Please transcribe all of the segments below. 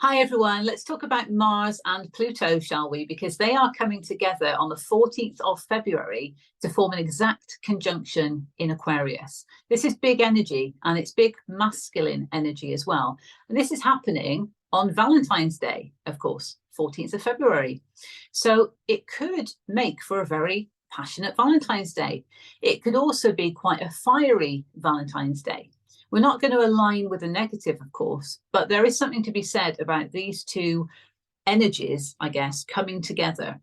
Hi everyone, let's talk about Mars and Pluto, shall we? Because they are coming together on the 14th of February to form an exact conjunction in Aquarius. This is big energy and it's big masculine energy as well. And this is happening on Valentine's Day, of course, 14th of February. So it could make for a very passionate Valentine's Day. It could also be quite a fiery Valentine's Day. We're not going to align with the negative, of course, but there is something to be said about these two energies, I guess, coming together.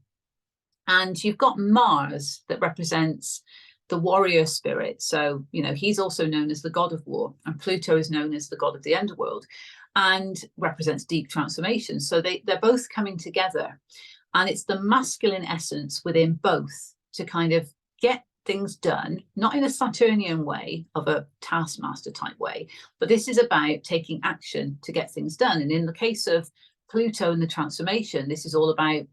And you've got Mars that represents the warrior spirit. So, he's also known as the god of war, and Pluto is known as the god of the underworld and represents deep transformation. So they're both coming together. And it's the masculine essence within both to kind of get things done, not in a Saturnian way of a taskmaster type way, but this is about taking action to get things done. And in the case of Pluto and the transformation, this is all about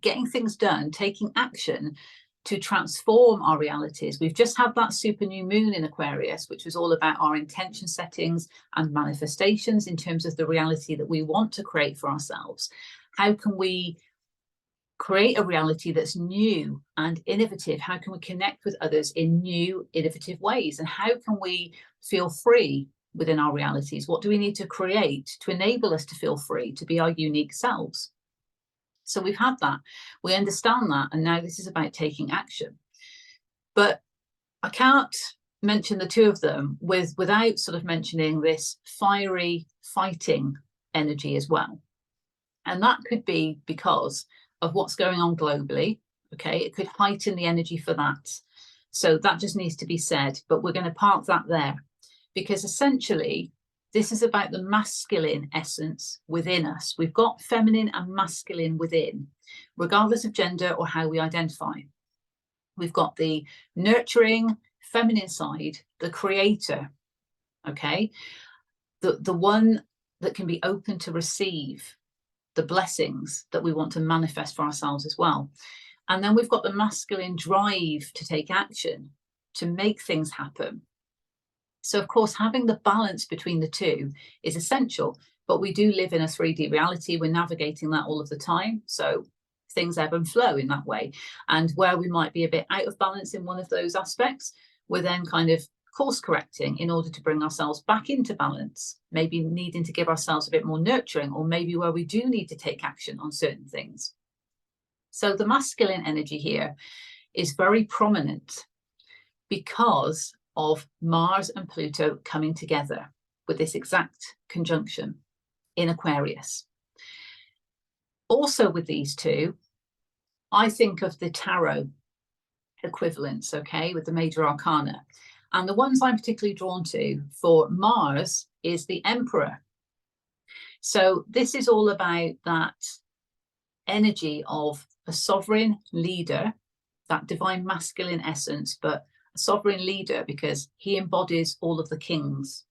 getting things done, taking action to transform our realities. We've just had that super new moon in Aquarius, which was all about our intention settings and manifestations in terms of the reality that we want to create for ourselves. How can we create a reality that's new and innovative? How can we connect with others in new, innovative ways? And how can we feel free within our realities? What do we need to create to enable us to feel free, to be our unique selves? So we've had that, we understand that, and now this is about taking action. But I can't mention the two of them without sort of mentioning this fiery fighting energy as well. And that could be because of what's going on globally. Okay, it could heighten the energy for that. So that just needs to be said, but we're going to park that there because essentially this is about the masculine essence within us. We've got feminine and masculine within, regardless of gender or how we identify. We've got the nurturing feminine side, the creator, okay, the one that can be open to receive the blessings that we want to manifest for ourselves as well. And then we've got the masculine drive to take action, to make things happen. So of course, having the balance between the two is essential, but we do live in a 3D reality. We're navigating that all of the time. So things ebb and flow in that way. And where we might be a bit out of balance in one of those aspects, we're then kind of course correcting in order to bring ourselves back into balance, maybe needing to give ourselves a bit more nurturing, or maybe where we do need to take action on certain things. So the masculine energy here is very prominent because of Mars and Pluto coming together with this exact conjunction in Aquarius. Also with these two, I think of the tarot equivalents, okay, with the major arcana. And the ones I'm particularly drawn to for Mars is the Emperor. So this is all about that energy of a sovereign leader, that divine masculine essence, but a sovereign leader because he embodies all of the kings.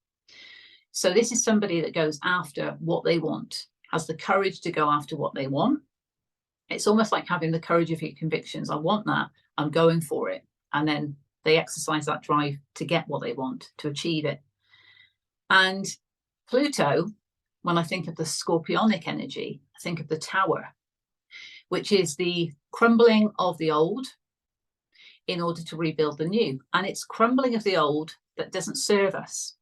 So this is somebody that goes after what they want, has the courage to go after what they want. It's almost like having the courage of your convictions. I want that, I'm going for it. And then they exercise that drive to get what they want, to achieve it. And Pluto, when I think of the scorpionic energy, I think of the tower, which is the crumbling of the old in order to rebuild the new. And it's crumbling of the old that doesn't serve us.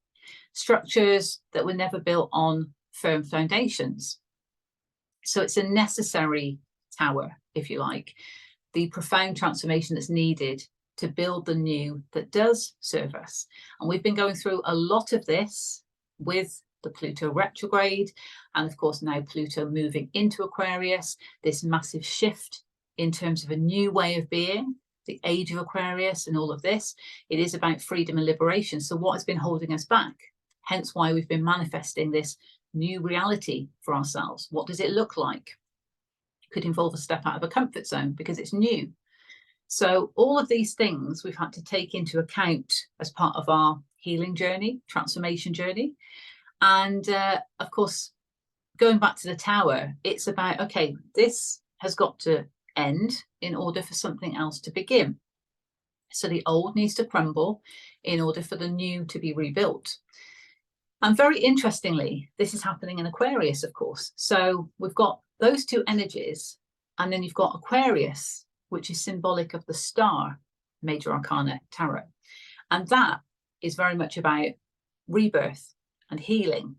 Structures that were never built on firm foundations. So it's a necessary tower, if you like, the profound transformation that's needed to build the new that does serve us. And we've been going through a lot of this with the Pluto retrograde, and of course now Pluto moving into Aquarius, this massive shift in terms of a new way of being, the age of Aquarius and all of this. It is about freedom and liberation. So what has been holding us back? Hence why we've been manifesting this new reality for ourselves. What does it look like? It could involve a step out of a comfort zone because it's new. So all of these things we've had to take into account as part of our healing journey, transformation journey. And of course, going back to the tower, it's about, okay, this has got to end in order for something else to begin. So the old needs to crumble in order for the new to be rebuilt. And very interestingly, this is happening in Aquarius, of course. So we've got those two energies, and then you've got Aquarius, which is symbolic of the star, Major Arcana Tarot. And that is very much about rebirth and healing.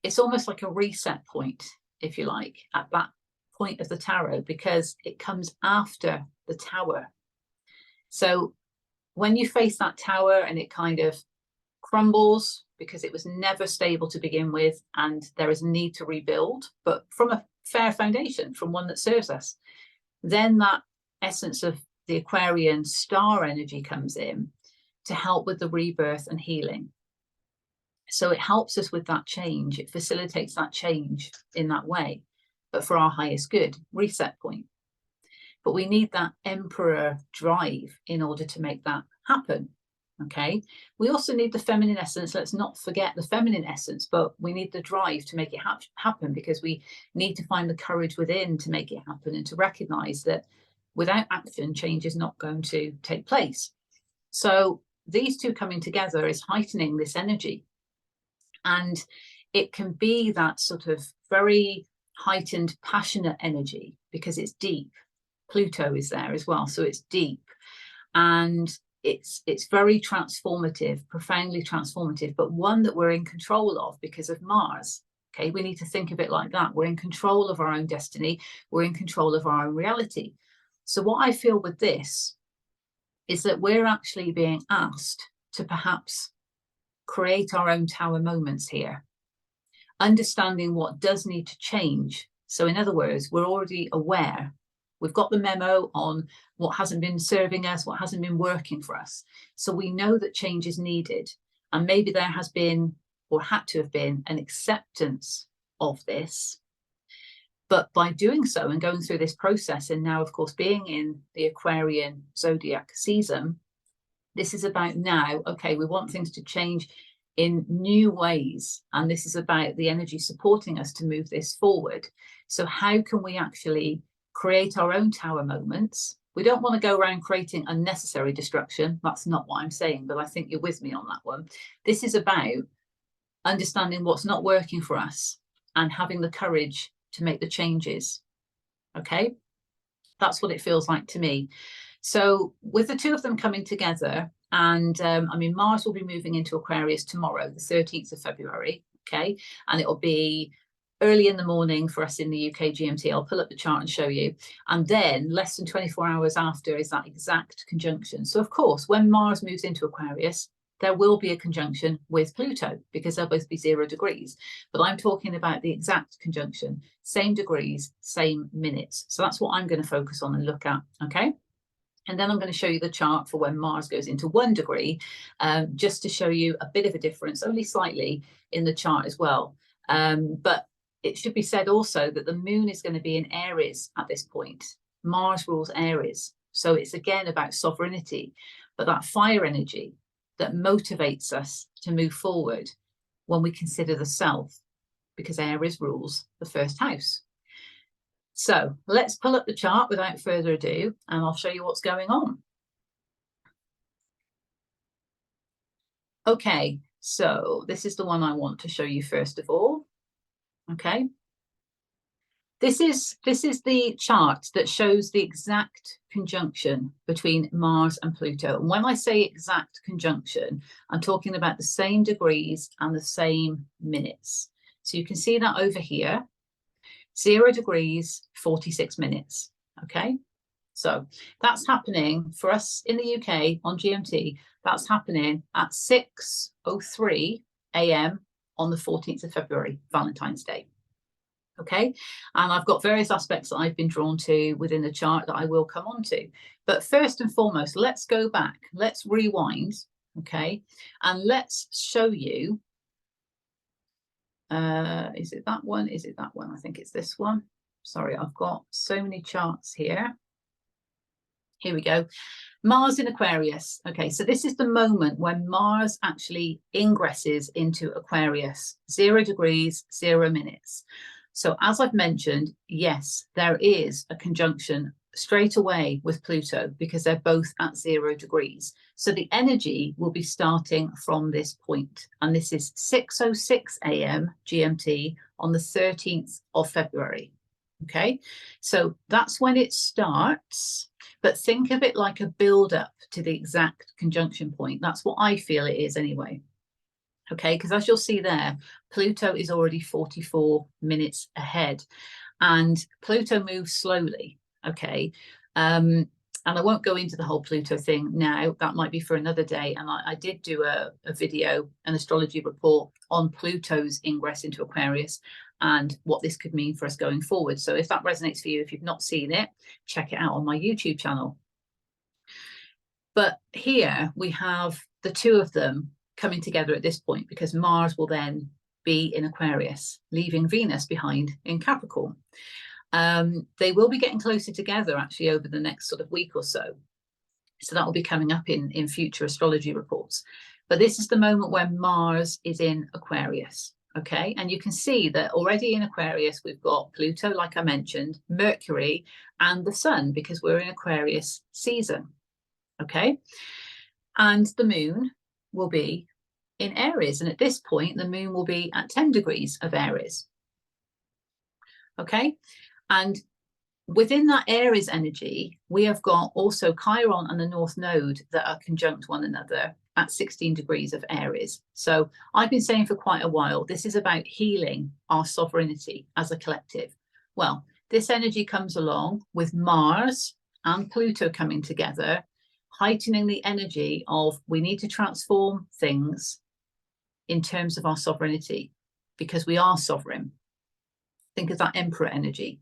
It's almost like a reset point, if you like, at that point of the tarot, because it comes after the Tower. So when you face that Tower and it kind of crumbles because it was never stable to begin with, and there is a need to rebuild, but from a fair foundation, from one that serves us, then that essence of the Aquarian star energy comes in to help with the rebirth and healing. So it helps us with that change. It facilitates that change in that way, but for our highest good, reset point. But we need that emperor drive in order to make that happen. Okay, we also need the feminine essence. Let's not forget the feminine essence, but we need the drive to make it happen, because we need to find the courage within to make it happen, and to recognize that without action, change is not going to take place. So these two coming together is heightening this energy, and it can be that sort of very heightened, passionate energy because it's deep. Pluto is there as well, so it's deep, and it's very transformative, profoundly transformative, but one that we're in control of because of Mars. Okay, we need to think of it like that. We're in control of our own destiny. We're in control of our own reality. So what I feel with this is that we're actually being asked to perhaps create our own Tower moments here, understanding what does need to change. So in other words, we're already aware. We've got the memo on what hasn't been serving us, what hasn't been working for us. So we know that change is needed. And maybe there has been, or had to have been, an acceptance of this. But by doing so and going through this process, and now, of course, being in the Aquarian zodiac season, this is about now, okay, we want things to change in new ways. And this is about the energy supporting us to move this forward. So how can we actually create our own Tower moments? We don't want to go around creating unnecessary destruction. That's not what I'm saying, but I think you're with me on that one. This is about understanding what's not working for us and having the courage to make the changes. Okay, that's what it feels like to me. So with the two of them coming together, and I mean, Mars will be moving into Aquarius tomorrow, the 13th of February. Okay, and it'll be early in the morning for us in the UK GMT. I'll pull up the chart and show you. And then less than 24 hours after is that exact conjunction. So of course, when Mars moves into Aquarius, there will be a conjunction with Pluto because they'll both be 0 degrees. But I'm talking about the exact conjunction, same degrees, same minutes. So that's what I'm going to focus on and look at. Okay. And then I'm going to show you the chart for when Mars goes into 1 degree, just to show you a bit of a difference, only slightly, in the chart as well. But it should be said also that the moon is going to be in Aries at this point. Mars rules Aries. So it's again about sovereignty, but that fire energy that motivates us to move forward when we consider the self, because Aries rules the first house. So let's pull up the chart without further ado, and I'll show you what's going on. Okay, so this is the one I want to show you first of all. Okay, this is the chart that shows the exact conjunction between Mars and Pluto. And when I say exact conjunction, I'm talking about the same degrees and the same minutes. So you can see that over here, 0 degrees, 46 minutes. Okay, so that's happening for us in the UK on GMT. That's happening at 6:03 a.m. on the 14th of February, Valentine's Day. Okay, and I've got various aspects that I've been drawn to within the chart that I will come on to. But first and foremost, let's go back, let's rewind, okay, and let's show you, is it that one? Is it that one? I think it's this one. Sorry, I've got so many charts here. Here we go. Mars in Aquarius. Okay, so this is the moment when Mars actually ingresses into Aquarius, 0 degrees, 0 minutes. So as I've mentioned, yes, there is a conjunction straight away with Pluto because they're both at 0 degrees. So the energy will be starting from this point. And this is 6:06 a.m. GMT on the 13th of February. Okay, so that's when it starts. But think of it like a build up to the exact conjunction point. That's what I feel it is anyway. Okay, because as you'll see there, Pluto is already 44 minutes ahead. And Pluto moves slowly. Okay, and I won't go into the whole Pluto thing now. That might be for another day. And I did do a video, an astrology report on Pluto's ingress into Aquarius and what this could mean for us going forward. So if that resonates for you, if you've not seen it, check it out on my YouTube channel. But here we have the two of them coming together at this point, because Mars will then be in Aquarius, leaving Venus behind in Capricorn. They will be getting closer together actually over the next sort of week or so. So that will be coming up in future astrology reports. But this is the moment when Mars is in Aquarius. Okay, and you can see that already in Aquarius, we've got Pluto, like I mentioned, Mercury, and the Sun, because we're in Aquarius season. Okay, and the moon will be in Aries. And at this point, the moon will be at 10 degrees of Aries. Okay, and within that Aries energy, we have got also Chiron and the North Node that are conjunct one another at 16 degrees of Aries. So I've been saying for quite a while, this is about healing our sovereignty as a collective. Well, this energy comes along with Mars and Pluto coming together, heightening the energy of we need to transform things in terms of our sovereignty, because we are sovereign. Think of that Emperor energy.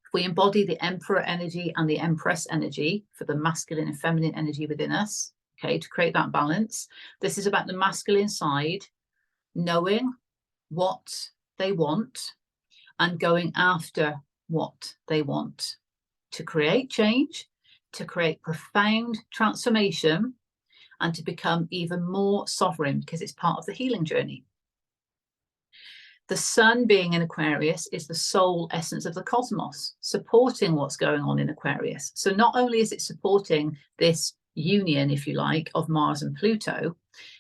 If we embody the Emperor energy and the Empress energy for the masculine and feminine energy within us, okay, to create that balance, this is about the masculine side, knowing what they want and going after what they want to create change, to create profound transformation, and to become even more sovereign, because it's part of the healing journey. The Sun being in Aquarius is the soul essence of the cosmos, supporting what's going on in Aquarius. So not only is it supporting this union, if you like, of Mars and Pluto,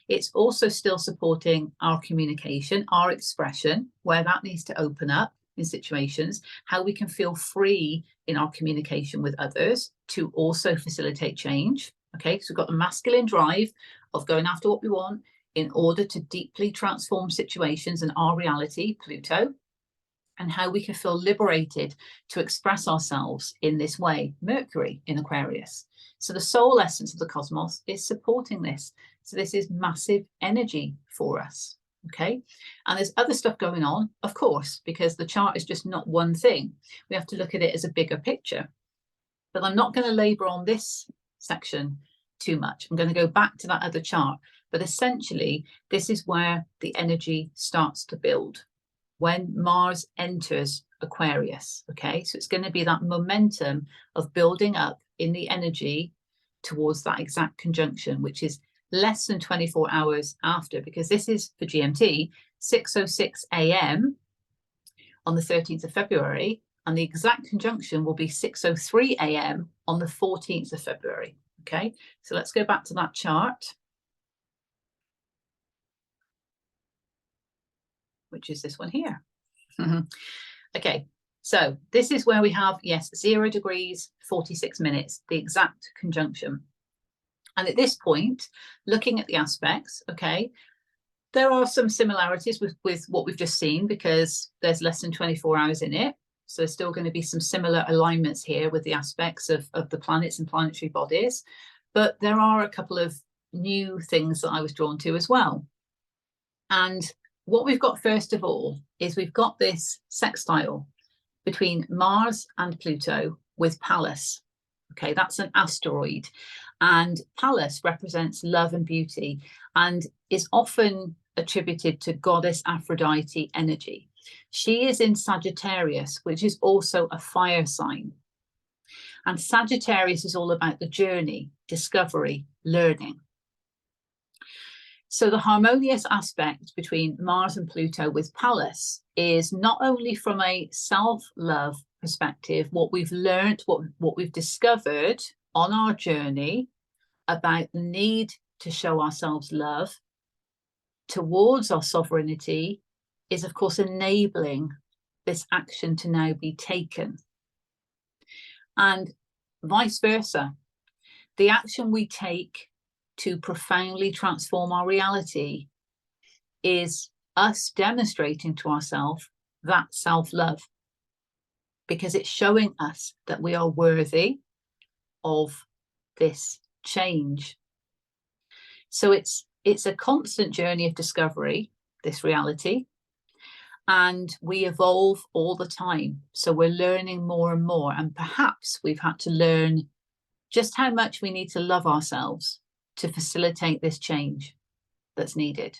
it's also still supporting our communication, our expression, where that needs to open up in situations, how we can feel free in our communication with others to also facilitate change. Okay, so we've got the masculine drive of going after what we want in order to deeply transform situations and our reality, Pluto, and how we can feel liberated to express ourselves in this way, Mercury in Aquarius. So the soul essence of the cosmos is supporting this. So this is massive energy for us. Okay, and there's other stuff going on, of course, because the chart is just not one thing. We have to look at it as a bigger picture. But I'm not going to labor on this section too much. I'm going to go back to that other chart. But essentially, this is where the energy starts to build when Mars enters Aquarius. Okay, so it's going to be that momentum of building up in the energy towards that exact conjunction, which is less than 24 hours after, because this is for GMT 6:06 a.m. on the 13th of February, and the exact conjunction will be 6:03 a.m. on the 14th of February. Okay, so let's go back to that chart, which is this one here. Okay, so this is where we have, yes, 0 degrees, 46 minutes, the exact conjunction. And at this point, looking at the aspects, okay, there are some similarities with what we've just seen, because there's less than 24 hours in it. So there's still going to be some similar alignments here with the aspects of the planets and planetary bodies. But there are a couple of new things that I was drawn to as well. And what we've got first of all is we've got this sextile between Mars and Pluto with Pallas. Okay, that's an asteroid. And Pallas represents love and beauty and is often attributed to goddess Aphrodite energy. She is in Sagittarius, which is also a fire sign. And Sagittarius is all about the journey, discovery, learning. So the harmonious aspect between Mars and Pluto with Pallas is not only from a self-love perspective, what we've learned, what we've discovered on our journey about the need to show ourselves love towards our sovereignty is, of course, enabling this action to now be taken. And vice versa. The action we take to profoundly transform our reality is us demonstrating to ourselves that self-love, because it's showing us that we are worthy of this change. So it's a constant journey of discovery, this reality, and we evolve all the time. So we're learning more and more, and perhaps we've had to learn just how much we need to love ourselves to facilitate this change that's needed,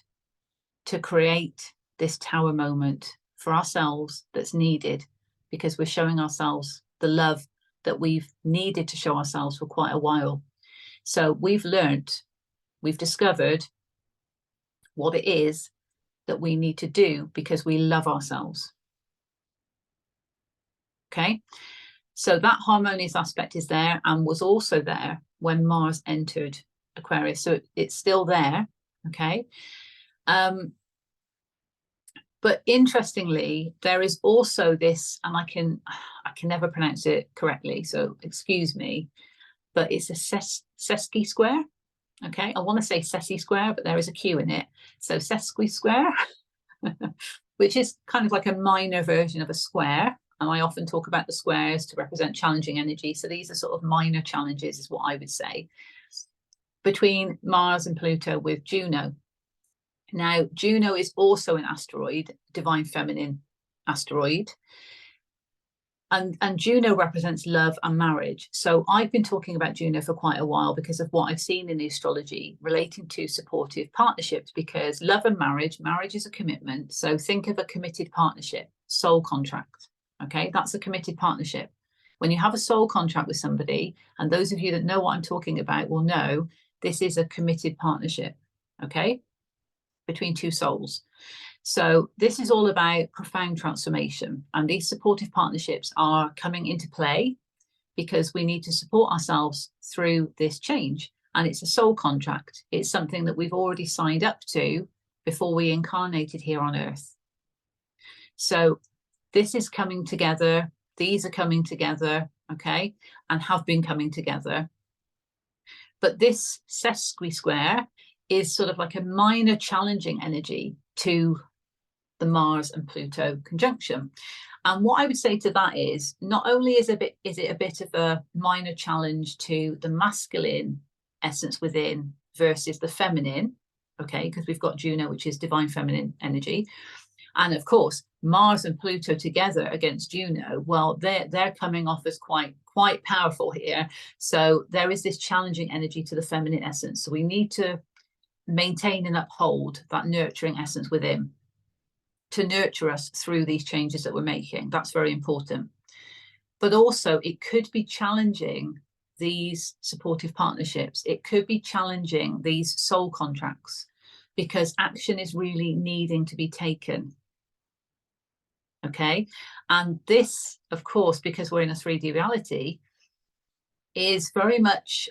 to create this tower moment for ourselves that's needed, because we're showing ourselves the love that we've needed to show ourselves for quite a while. So we've learned, we've discovered what it is that we need to do because we love ourselves. Okay, so that harmonious aspect is there and was also there when Mars entered Aquarius. So it's still there. Okay. But interestingly, there is also this, and I can never pronounce it correctly, so excuse me, but it's a sesqui square. Okay, I want to say sessi square, but there is a Q in it. So sesqui square, which is kind of like a minor version of a square. And I often talk about the squares to represent challenging energy. So these are sort of minor challenges, is what I would say, between Mars and Pluto with Juno. Now, Juno is also an asteroid, divine feminine asteroid. And Juno represents love and marriage. So I've been talking about Juno for quite a while because of what I've seen in the astrology relating to supportive partnerships, because love and marriage is a commitment. So think of a committed partnership, soul contract. Okay, that's a committed partnership. When you have a soul contract with somebody, and those of you that know what I'm talking about will know this is a committed partnership, okay, between two souls. So this is all about profound transformation, and these supportive partnerships are coming into play because we need to support ourselves through this change. And it's a soul contract. It's something that we've already signed up to before we incarnated here on Earth. So this is coming together. These are coming together, okay, and have been coming together. But this sesqui square is sort of like a minor challenging energy to the Mars and Pluto conjunction. And what I would say to that is, not only is it a bit of a minor challenge to the masculine essence within versus the feminine, okay, because we've got Juno, which is divine feminine energy. And of course, Mars and Pluto together against Juno, well, they're coming off as quite powerful here. So there is this challenging energy to the feminine essence. So we need to maintain and uphold that nurturing essence within to nurture us through these changes that we're making. That's very important. But also it could be challenging these supportive partnerships. It could be challenging these soul contracts because action is really needing to be taken. Okay. And this, of course, because we're in a 3D reality, is very much,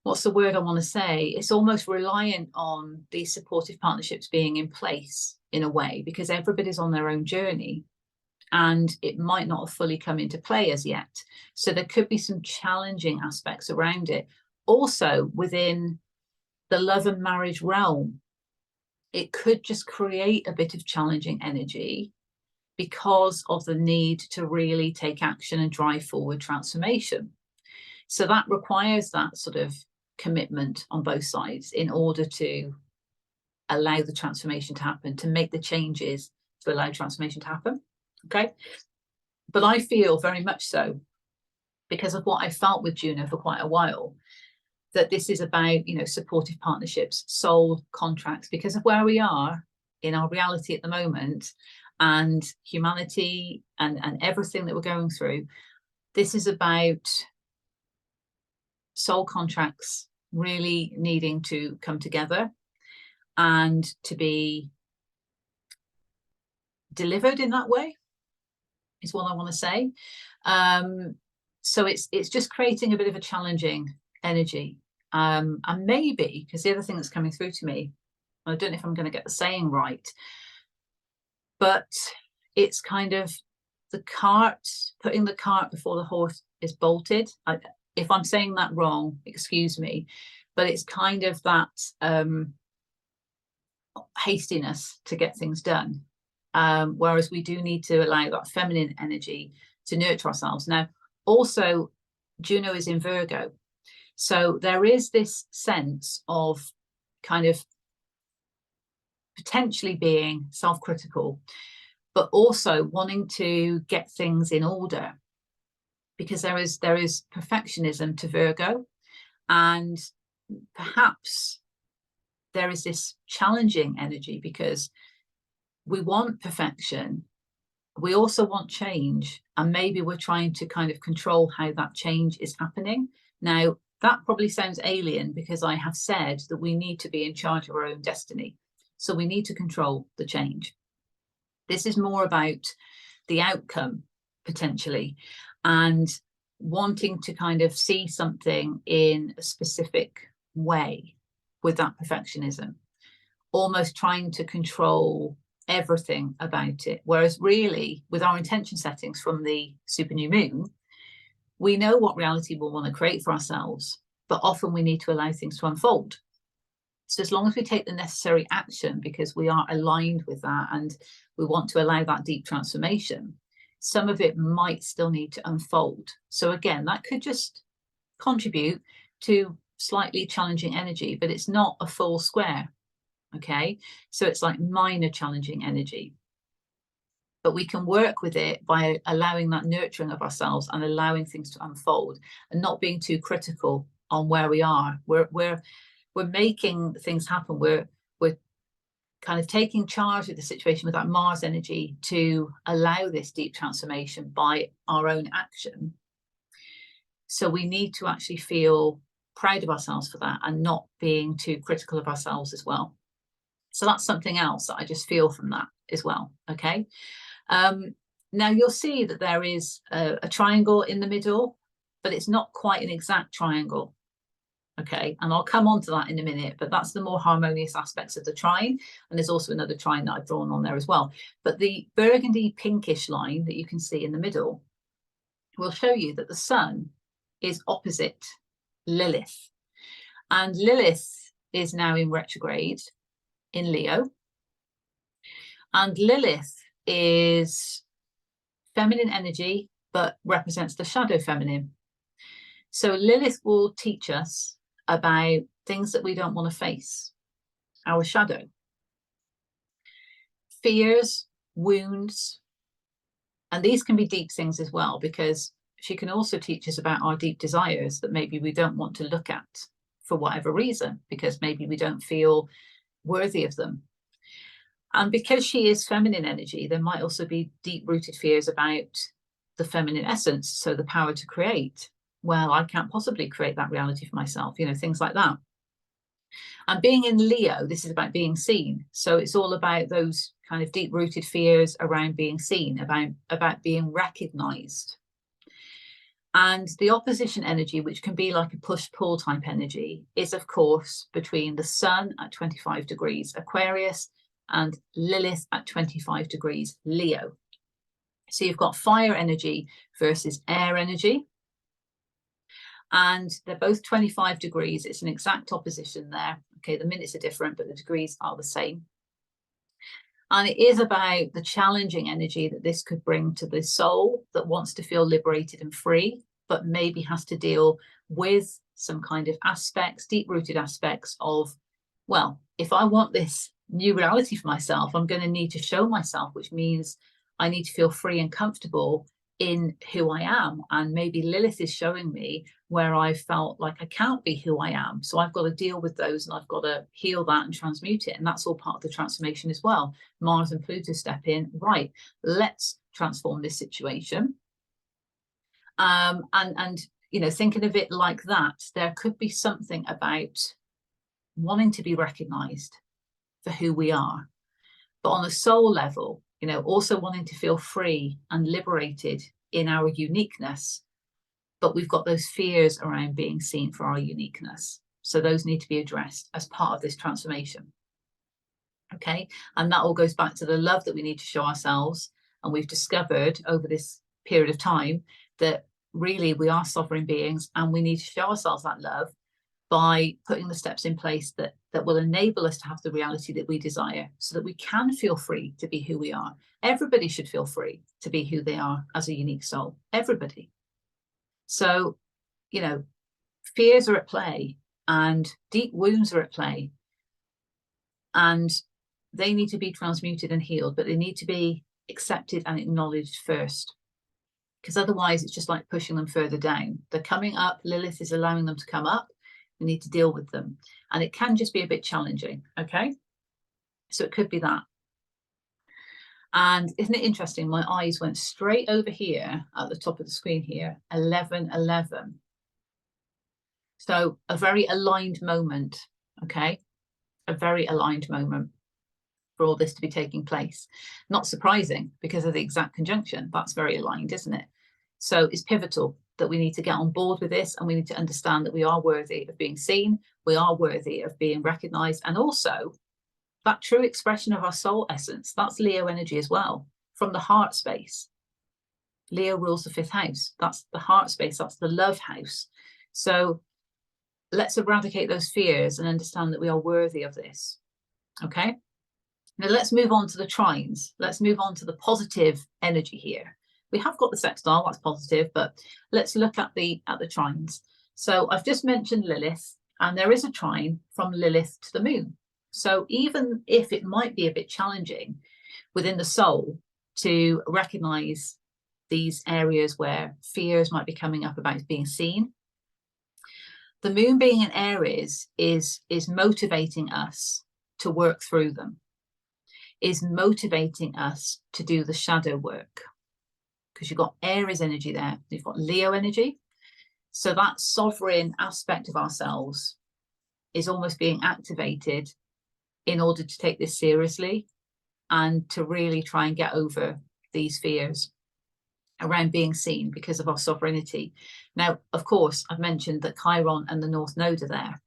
what's the word I want to say? It's almost reliant on these supportive partnerships being in place in a way, because everybody's on their own journey and it might not have fully come into play as yet. So there could be some challenging aspects around it. Also within the love and marriage realm, it could just create a bit of challenging energy because of the need to really take action and drive forward transformation. So that requires that sort of commitment on both sides in order to allow the transformation to happen, to make the changes to allow transformation to happen. Okay. But I feel very much so, because of what I felt with Juno for quite a while, that this is about, you know, supportive partnerships, soul contracts, because of where we are in our reality at the moment and humanity and everything that we're going through. This is about soul contracts really needing to come together and to be delivered in that way. is what I want to say. So it's just creating a bit of a challenging energy. And maybe, because the other thing that's coming through to me, I don't know if I'm going to get the saying right, but it's kind of putting the cart before the horse is bolted. If I'm saying that wrong, excuse me, but it's kind of that hastiness to get things done. Whereas we do need to allow that feminine energy to nurture ourselves. Now, also, Juno is in Virgo. So there is this sense of kind of potentially being self-critical, but also wanting to get things in order, because there is perfectionism to Virgo, and perhaps there is this challenging energy because we want perfection, we also want change, and maybe we're trying to kind of control how that change is happening. Now, that probably sounds alien, because I have said that we need to be in charge of our own destiny. So we need to control the change. This is more about the outcome, potentially, and wanting to kind of see something in a specific way with that perfectionism, almost trying to control everything about it. Whereas really, with our intention settings from the super new moon, we know what reality we'll want to create for ourselves, but often we need to allow things to unfold. So as long as we take the necessary action, because we are aligned with that and we want to allow that deep transformation, some of it might still need to unfold. So again, that could just contribute to slightly challenging energy, but it's not a full square. Okay, so it's like minor challenging energy, but we can work with it by allowing that nurturing of ourselves and allowing things to unfold and not being too critical on where we are. We're making things happen. We're kind of taking charge of the situation with that Mars energy to allow this deep transformation by our own action. So we need to actually feel proud of ourselves for that and not being too critical of ourselves as well. So that's something else that I just feel from that as well. Okay. Now you'll see that there is a triangle in the middle, but it's not quite an exact triangle. Okay, and I'll come on to that in a minute, but that's the more harmonious aspects of the trine. And there's also another trine that I've drawn on there as well. But the burgundy pinkish line that you can see in the middle will show you that the sun is opposite Lilith. And Lilith is now in retrograde in Leo. And Lilith is feminine energy, but represents the shadow feminine. So Lilith will teach us about things that we don't want to face, our shadow, fears, wounds, and these can be deep things as well, because she can also teach us about our deep desires that maybe we don't want to look at for whatever reason, because maybe we don't feel worthy of them. And because she is feminine energy, there might also be deep-rooted fears about the feminine essence, so the power to create. Well, I can't possibly create that reality for myself, you know, things like that. And being in Leo, this is about being seen. So it's all about those kind of deep-rooted fears around being seen, about being recognized. And the opposition energy, which can be like a push-pull type energy, is of course between the sun at 25 degrees Aquarius and Lilith at 25 degrees Leo. So you've got fire energy versus air energy. And they're both 25 degrees. It's an exact opposition there. Okay, the minutes are different, but the degrees are the same. And it is about the challenging energy that this could bring to the soul that wants to feel liberated and free, but maybe has to deal with some kind of aspects, deep-rooted aspects of, well, if I want this new reality for myself, I'm going to need to show myself, which means I need to feel free and comfortable in who I am. And maybe Lilith is showing me where I felt like I can't be who I am. So I've got to deal with those, and I've got to heal that and transmute it. And that's all part of the transformation as well. Mars and Pluto step in, right, let's transform this situation. And you know, thinking of it like that, there could be something about wanting to be recognized for who we are. But on a soul level, you know, also wanting to feel free and liberated in our uniqueness. But we've got those fears around being seen for our uniqueness. So those need to be addressed as part of this transformation. Okay, and that all goes back to the love that we need to show ourselves. And we've discovered over this period of time that really we are sovereign beings, and we need to show ourselves that love by putting the steps in place that will enable us to have the reality that we desire, so that we can feel free to be who we are. Everybody should feel free to be who they are as a unique soul, everybody. So, you know, fears are at play and deep wounds are at play, and they need to be transmuted and healed, but they need to be accepted and acknowledged first, because otherwise it's just like pushing them further down. They're coming up, Lilith is allowing them to come up. We need to deal with them, and it can just be a bit challenging. Okay, so it could be that. And isn't it interesting, my eyes went straight over here at the top of the screen here, 11:11. So a very aligned moment. Okay, a very aligned moment for all this to be taking place. Not surprising, because of the exact conjunction. That's very aligned, isn't it? So it's pivotal that we need to get on board with this, and we need to understand that we are worthy of being seen, we are worthy of being recognized, and also that true expression of our soul essence. That's Leo energy as well, from the heart space. Leo rules the 5th house. That's the heart space, that's the love house. So let's eradicate those fears and understand that we are worthy of this. Okay, now let's move on to the trines. Let's move on to the positive energy here. We have got the sextile, that's positive, but let's look at the trines. So I've just mentioned Lilith, and there is a trine from Lilith to the moon. So even if it might be a bit challenging within the soul to recognize these areas where fears might be coming up about being seen, the moon being in Aries is motivating us to work through them, is motivating us to do the shadow work. Because you've got Aries energy there, you've got Leo energy. So that sovereign aspect of ourselves is almost being activated in order to take this seriously and to really try and get over these fears around being seen because of our sovereignty. Now, of course, I've mentioned that Chiron and the North Node are there.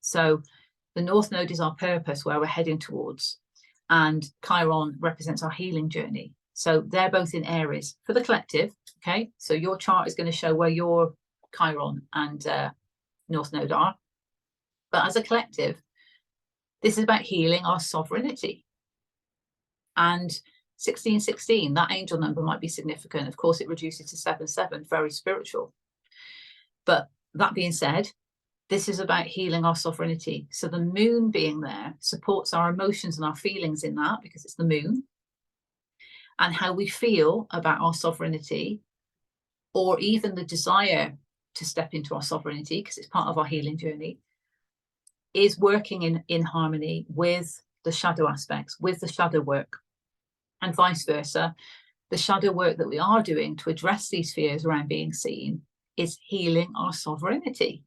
So the North Node is our purpose, where we're heading towards, and Chiron represents our healing journey. So they're both in Aries for the collective. Okay, so your chart is going to show where your Chiron and North Node are. But as a collective, this is about healing our sovereignty. And 1616, that angel number might be significant. Of course, it reduces to 77, very spiritual. But that being said, this is about healing our sovereignty. So the moon being there supports our emotions and our feelings in that, because it's the moon. And how we feel about our sovereignty, or even the desire to step into our sovereignty, because it's part of our healing journey, is working in harmony with the shadow aspects, with the shadow work, and vice versa. The shadow work that we are doing to address these fears around being seen is healing our sovereignty.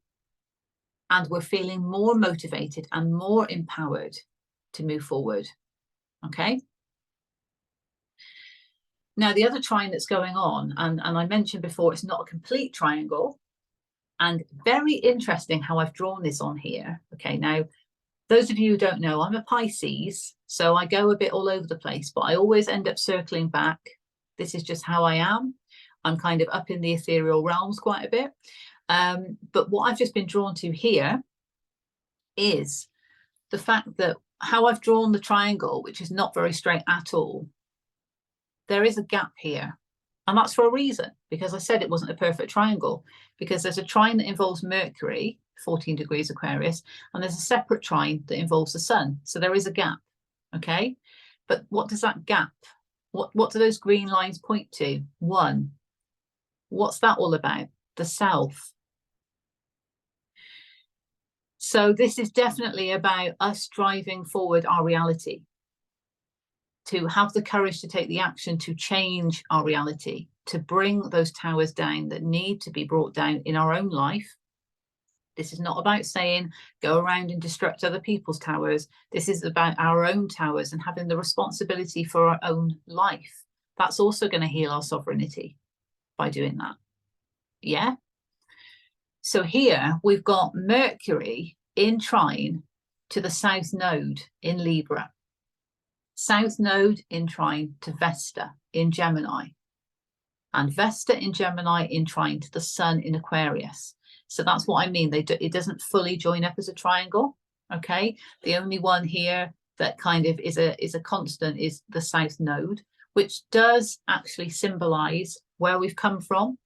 And we're feeling more motivated and more empowered to move forward. Okay. Now, the other trine that's going on, and I mentioned before, it's not a complete triangle, and very interesting how I've drawn this on here. Okay, now, those of you who don't know, I'm a Pisces, so I go a bit all over the place, but I always end up circling back. This is just how I am. I'm kind of up in the ethereal realms quite a bit. But what I've just been drawn to here is the fact that how I've drawn the triangle, which is not very straight at all, there is a gap here. And that's for a reason, because I said it wasn't a perfect triangle, because there's a trine that involves Mercury, 14 degrees Aquarius, and there's a separate trine that involves the sun. So there is a gap, okay? But what does that gap, what do those green lines point to? One, what's that all about? The self. So this is definitely about us driving forward our reality, to have the courage to take the action to change our reality, to bring those towers down that need to be brought down in our own life, This is not about saying go around and destruct other people's towers. This is about our own towers and having the responsibility for our own life. That's also going to heal our sovereignty by doing that. Yeah. So here we've got Mercury in trine to the South Node in Libra. South Node in trine to Vesta in Gemini. And Vesta in Gemini in trine to the Sun in Aquarius. So that's what I mean. It doesn't fully join up as a triangle. Okay. The only one here that kind of is a constant is the South Node, which does actually symbolize where we've come from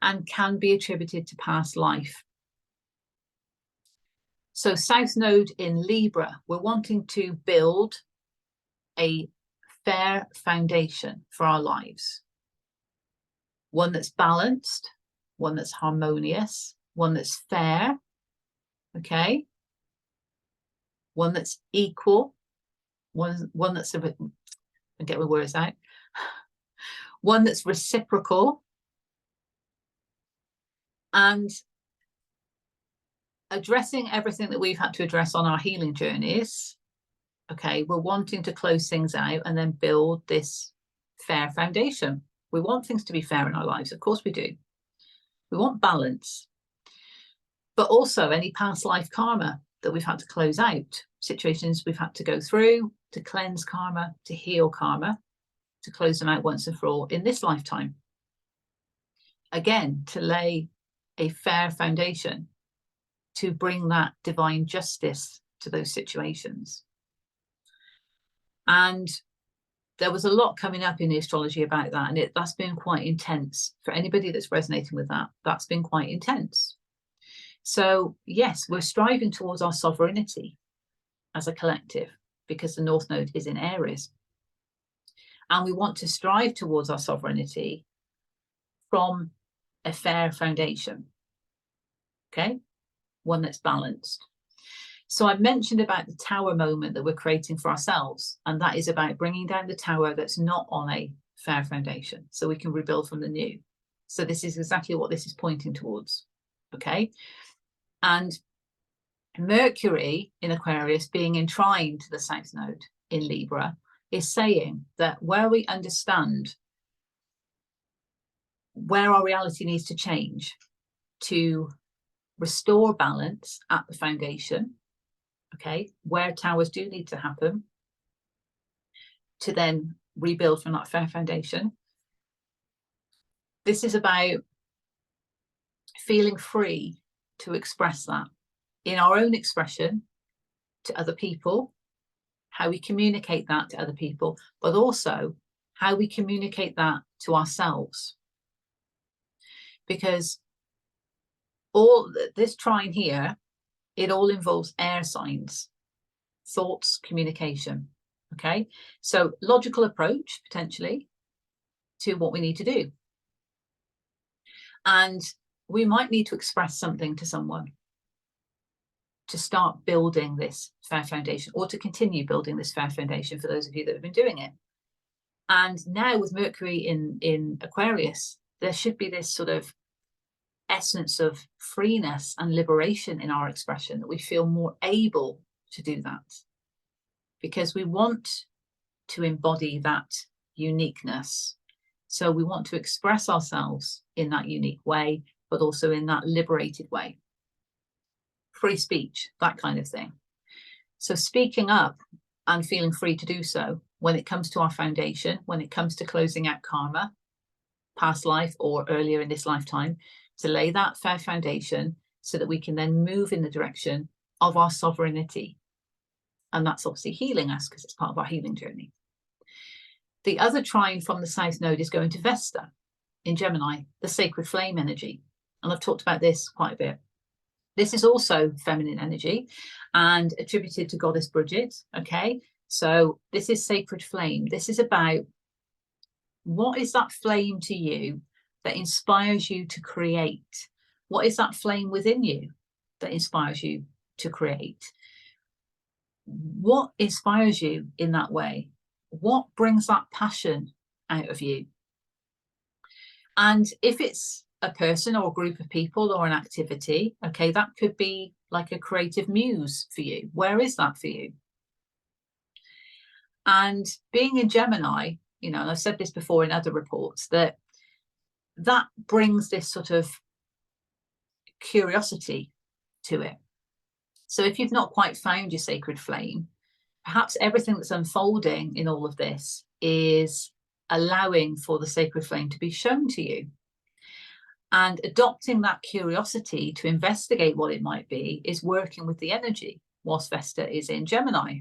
and can be attributed to past life. So South Node in Libra, we're wanting to build a fair foundation for our lives. One that's balanced, one that's harmonious, one that's fair, okay? One that's equal, one that's a bit, I'll get my words out. One that's reciprocal, and addressing everything that we've had to address on our healing journeys. Okay, we're wanting to close things out and then build this fair foundation. We want things to be fair in our lives. Of course we do. We want balance, but also any past life karma that we've had to close out, situations we've had to go through to cleanse karma, to heal karma, to close them out once and for all in this lifetime. Again, to lay a fair foundation to bring that divine justice to those situations. And there was a lot coming up in the astrology about that, and that's been quite intense. For anybody that's resonating with that, that's been quite intense. So yes, we're striving towards our sovereignty as a collective because the North Node is in Aries. And we want to strive towards our sovereignty from a fair foundation, okay? One that's balanced. So I mentioned about the tower moment that we're creating for ourselves, and that is about bringing down the tower that's not on a fair foundation so we can rebuild from the new. So this is exactly what this is pointing towards, okay? And Mercury in Aquarius being in trine to the South Node in Libra is saying that where we understand where our reality needs to change to restore balance at the foundation, okay, where towers do need to happen, to then rebuild from that fair foundation. This is about feeling free to express that in our own expression to other people, how we communicate that to other people, but also how we communicate that to ourselves. Because all this trine here, it all involves air signs, thoughts, communication, okay? So logical approach, potentially, to what we need to do. And we might need to express something to someone to start building this fair foundation, or to continue building this fair foundation for those of you that have been doing it. And now with Mercury in Aquarius, there should be this sort of essence of freeness and liberation in our expression, that we feel more able to do that because we want to embody that uniqueness. So we want to express ourselves in that unique way, but also in that liberated way. Free speech, that kind of thing. So speaking up and feeling free to do so when it comes to our foundation, when it comes to closing out karma, past life or earlier in this lifetime, to lay that fair foundation so that we can then move in the direction of our sovereignty. And that's obviously healing us because it's part of our healing journey. The other trine from the South Node is going to Vesta in Gemini, the sacred flame energy. And I've talked about this quite a bit. This is also feminine energy and attributed to Goddess Bridget, okay? So this is sacred flame. This is about what is that flame to you that inspires you to create? What is that flame within you that inspires you to create? What inspires you in that way? What brings that passion out of you? And if it's a person or a group of people or an activity. Okay, that could be like a creative muse for you. Where is that for you? And being in Gemini, you know, and I've said this before in other reports, that brings this sort of curiosity to it. So if you've not quite found your sacred flame, perhaps everything that's unfolding in all of this is allowing for the sacred flame to be shown to you. And adopting that curiosity to investigate what it might be is working with the energy whilst Vesta is in Gemini.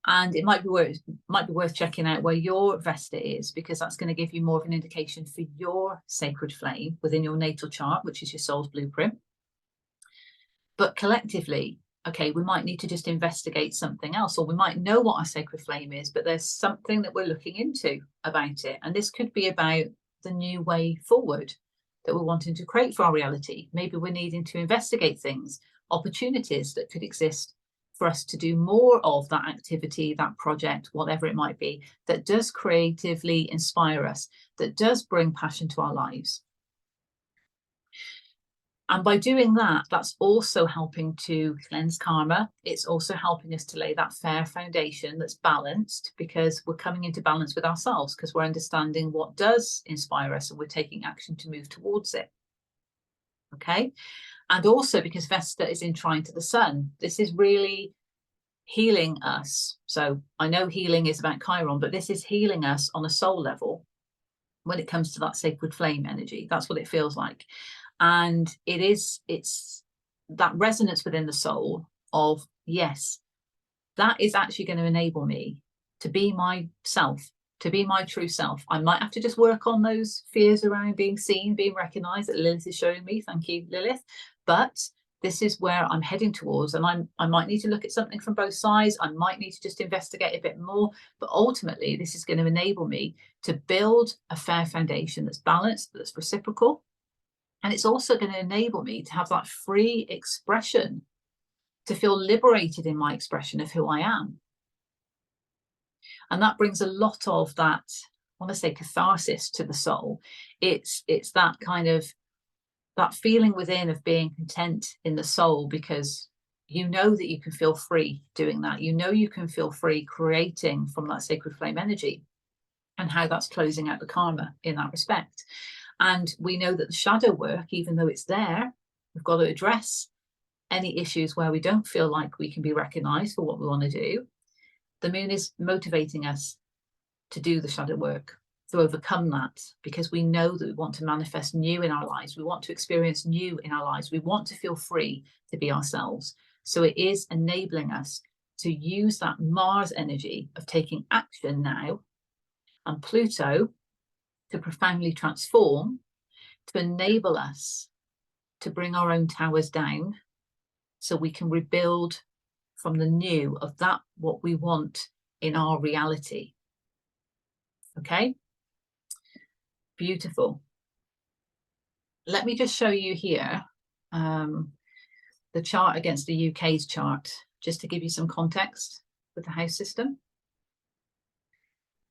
And it might be worth checking out where your Vesta is, because that's going to give you more of an indication for your sacred flame within your natal chart, which is your soul's blueprint. But collectively, okay, we might need to just investigate something else, or we might know what our sacred flame is, but there's something that we're looking into about it. And this could be about the new way forward that we're wanting to create for our reality. Maybe we're needing to investigate things, opportunities that could exist for us to do more of that activity, that project, whatever it might be, that does creatively inspire us, that does bring passion to our lives. And by doing that, that's also helping to cleanse karma. It's also helping us to lay that fair foundation that's balanced, because we're coming into balance with ourselves, because we're understanding what does inspire us and we're taking action to move towards it. Okay. And also because Vesta is in trine to the sun, this is really healing us. So I know healing is about Chiron, but this is healing us on a soul level when it comes to that sacred flame energy. That's what it feels like. And it's that resonance within the soul of, yes, that is actually going to enable me to be myself, to be my true self. I might have to just work on those fears around being seen, being recognized, that Lilith is showing me. Thank you, Lilith. But this is where I'm heading towards, and I might need to look at something from both sides. I might need to just investigate a bit more, but ultimately this is going to enable me to build a fair foundation that's balanced, that's reciprocal. And it's also going to enable me to have that free expression, to feel liberated in my expression of who I am. And that brings a lot of that, I want to say, catharsis to the soul. It's that kind of, that feeling within of being content in the soul, because you know that you can feel free doing that. You know you can feel free creating from that sacred flame energy, and how that's closing out the karma in that respect. And we know that the shadow work, even though it's there, we've got to address any issues where we don't feel like we can be recognized for what we want to do. The moon is motivating us to do the shadow work, to overcome that, because we know that we want to manifest new in our lives. We want to experience new in our lives. We want to feel free to be ourselves. So it is enabling us to use that Mars energy of taking action now, and Pluto to profoundly transform, to enable us to bring our own towers down, so we can rebuild from the new of that what we want in our reality. Okay, beautiful. Let me just show you here the chart against the UK's chart, just to give you some context with the house system.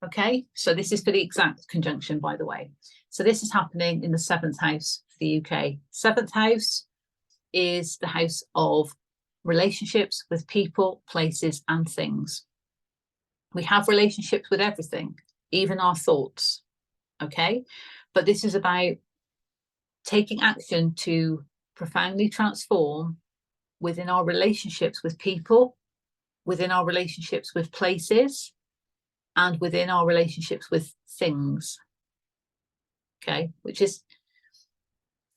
Okay, so this is for the exact conjunction, by the way. So this is happening in the 7th house for the UK. 7th house is the house of relationships with people, places, and things. We have relationships with everything, even our thoughts. Okay, but this is about taking action to profoundly transform within our relationships with people, within our relationships with places, and within our relationships with things. Okay, which is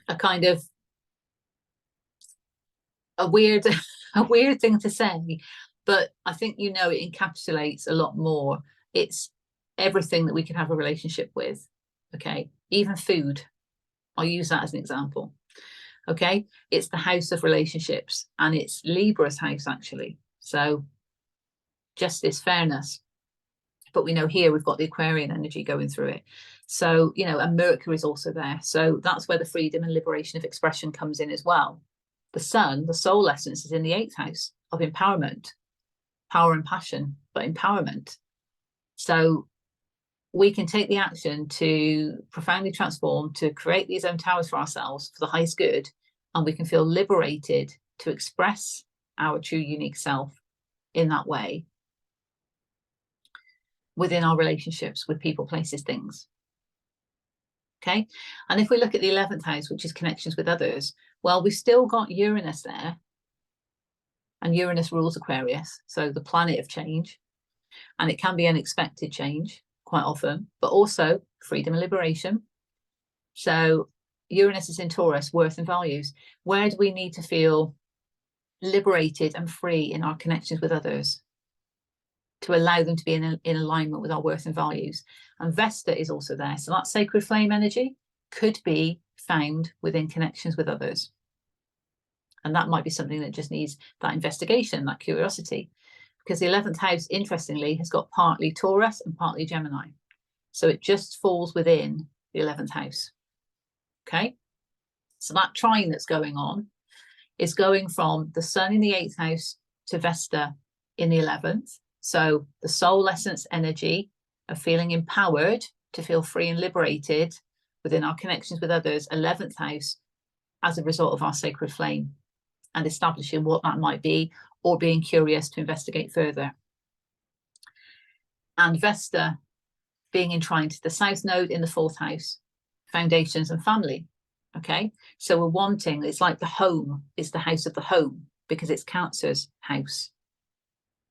a kind of a weird thing to say, but I think, you know, it encapsulates a lot more. It's everything that we can have a relationship with. Okay, even food. I'll use that as an example. Okay, it's the house of relationships, and it's Libra's house actually. So justice, fairness. But we know here we've got the Aquarian energy going through it. So, you know, and Mercury is also there. So that's where the freedom and liberation of expression comes in as well. The sun, the soul essence, is in the 8th house of empowerment, power and passion, but empowerment. So we can take the action to profoundly transform, to create these own towers for ourselves for the highest good, and we can feel liberated to express our true unique self in that way within our relationships with people, places, things. Okay, and if we look at the 11th house, which is connections with others, well, we've still got Uranus there, and Uranus rules Aquarius, so the planet of change, and it can be unexpected change quite often, but also freedom and liberation. So Uranus is in Taurus, worth and values. Where do we need to feel liberated and free in our connections with others to allow them to be in alignment with our worth and values? And Vesta is also there. So that sacred flame energy could be found within connections with others. And that might be something that just needs that investigation, that curiosity, because the 11th house, interestingly, has got partly Taurus and partly Gemini. So it just falls within the 11th house. Okay. So that trine that's going on is going from the sun in the 8th house to Vesta in the 11th. So the soul essence energy of feeling empowered to feel free and liberated within our connections with others, 11th house, as a result of our sacred flame, and establishing what that might be, or being curious to investigate further. And Vesta being in trine to the south node in the 4th house, foundations and family. Okay, so we're wanting, it's like the home is the house of the home because it's Cancer's house.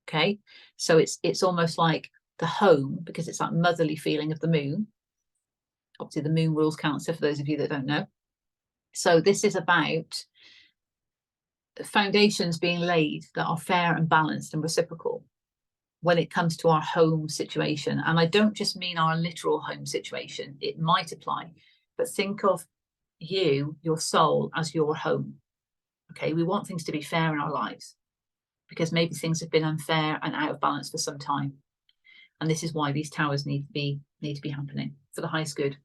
Okay, so it's almost like the home because it's that motherly feeling of the moon. Obviously the moon rules Cancer, for those of you that don't know. So this is about foundations being laid that are fair and balanced and reciprocal when it comes to our home situation. And I don't just mean our literal home situation, it might apply, but think of you, your soul, as your home. Okay, we want things to be fair in our lives because maybe things have been unfair and out of balance for some time, and this is why these towers need to be happening for the highest good.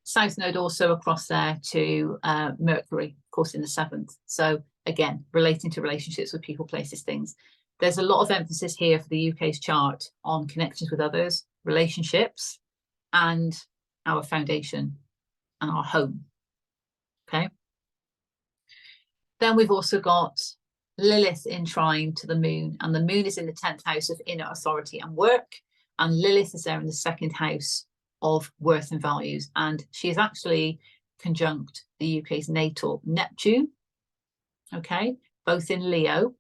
South node also across there to Mercury, of course, in the 7th. So again, relating to relationships with people, places, things. There's a lot of emphasis here for the UK's chart on connections with others, relationships, and our foundation and our home. Okay. Then we've also got Lilith in trine to the moon, and the moon is in the 10th house of inner authority and work, and Lilith is there in the 2nd house of worth and values, and she is actually conjunct the UK's natal Neptune. Okay, both in Leo.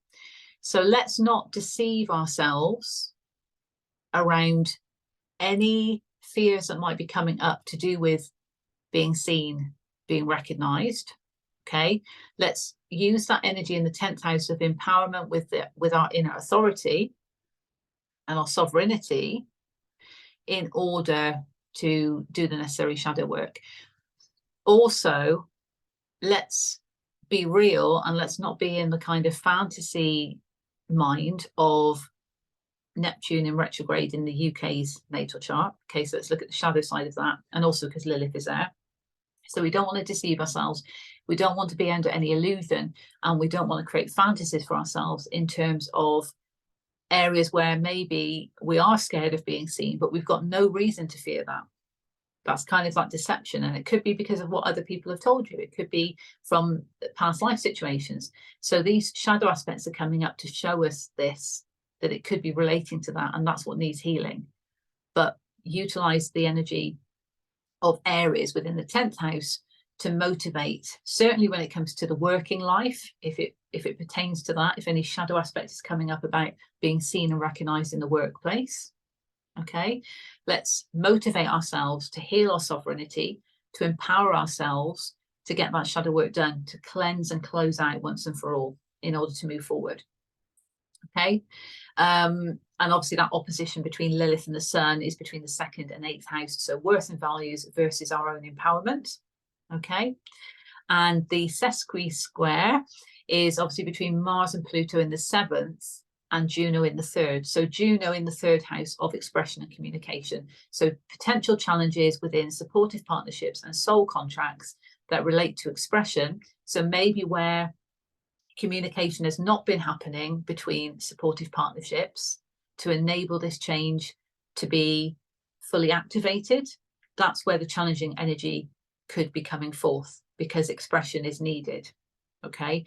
So let's not deceive ourselves around any fears that might be coming up to do with being seen, being recognized. Okay, let's use that energy in the 10th house of empowerment with our inner authority and our sovereignty in order to do the necessary shadow work. Also, let's be real and let's not be in the kind of fantasy mind of Neptune in retrograde in the UK's natal chart. Okay, so let's look at the shadow side of that, and also because Lilith is there. So we don't want to deceive ourselves. We don't want to be under any illusion, and we don't want to create fantasies for ourselves in terms of areas where maybe we are scared of being seen, but we've got no reason to fear that. That's kind of like deception, and it could be because of what other people have told you. It could be from past life situations. So these shadow aspects are coming up to show us this, that it could be relating to that, and that's what needs healing. But utilize the energy of Aries within the 10th house to motivate, certainly when it comes to the working life, if it pertains to that, if any shadow aspect is coming up about being seen and recognized in the workplace. Okay, let's motivate ourselves to heal our sovereignty, to empower ourselves to get that shadow work done, to cleanse and close out once and for all in order to move forward. Okay, and obviously that opposition between Lilith and the Sun is between the 2nd and 8th house, so worth and values versus our own empowerment. Okay, and the sesqui square is obviously between Mars and Pluto in the 7th and Juno in the 3rd. So Juno in the 3rd house of expression and communication. So potential challenges within supportive partnerships and soul contracts that relate to expression. So maybe where communication has not been happening between supportive partnerships to enable this change to be fully activated, that's where the challenging energy could be coming forth, because expression is needed. Okay,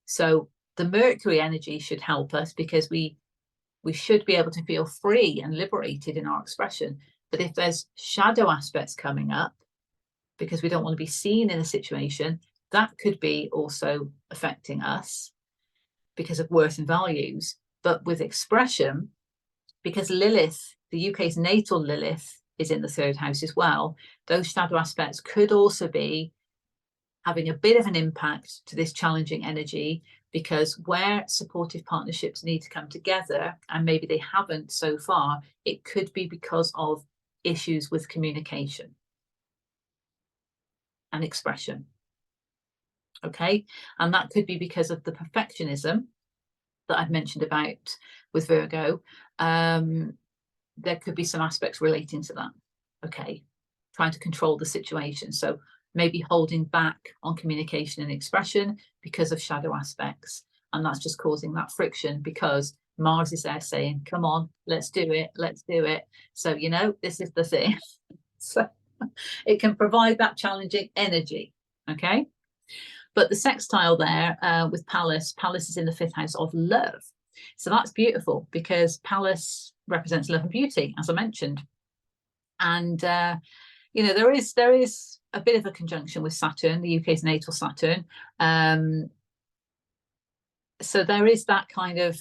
so the Mercury energy should help us, because we should be able to feel free and liberated in our expression. But if there's shadow aspects coming up, because we don't want to be seen in a situation, that could be also affecting us because of worth and values. But with expression, because Lilith, the UK's natal Lilith, is in the 3rd house as well, those shadow aspects could also be having a bit of an impact to this challenging energy, because where supportive partnerships need to come together, and maybe they haven't so far, it could be because of issues with communication and expression. Okay, and that could be because of the perfectionism that I've mentioned about with Virgo. There could be some aspects relating to that. Okay, trying to control the situation. So maybe holding back on communication and expression because of shadow aspects. And that's just causing that friction, because Mars is there saying, come on, let's do it, let's do it. So, you know, this is the thing. So it can provide that challenging energy. Okay. But the sextile there with Pallas is in the 5th house of love. So that's beautiful, because Pallas represents love and beauty, as I mentioned. And, you know, there is a bit of a conjunction with Saturn, the UK's natal Saturn. So there is that kind of,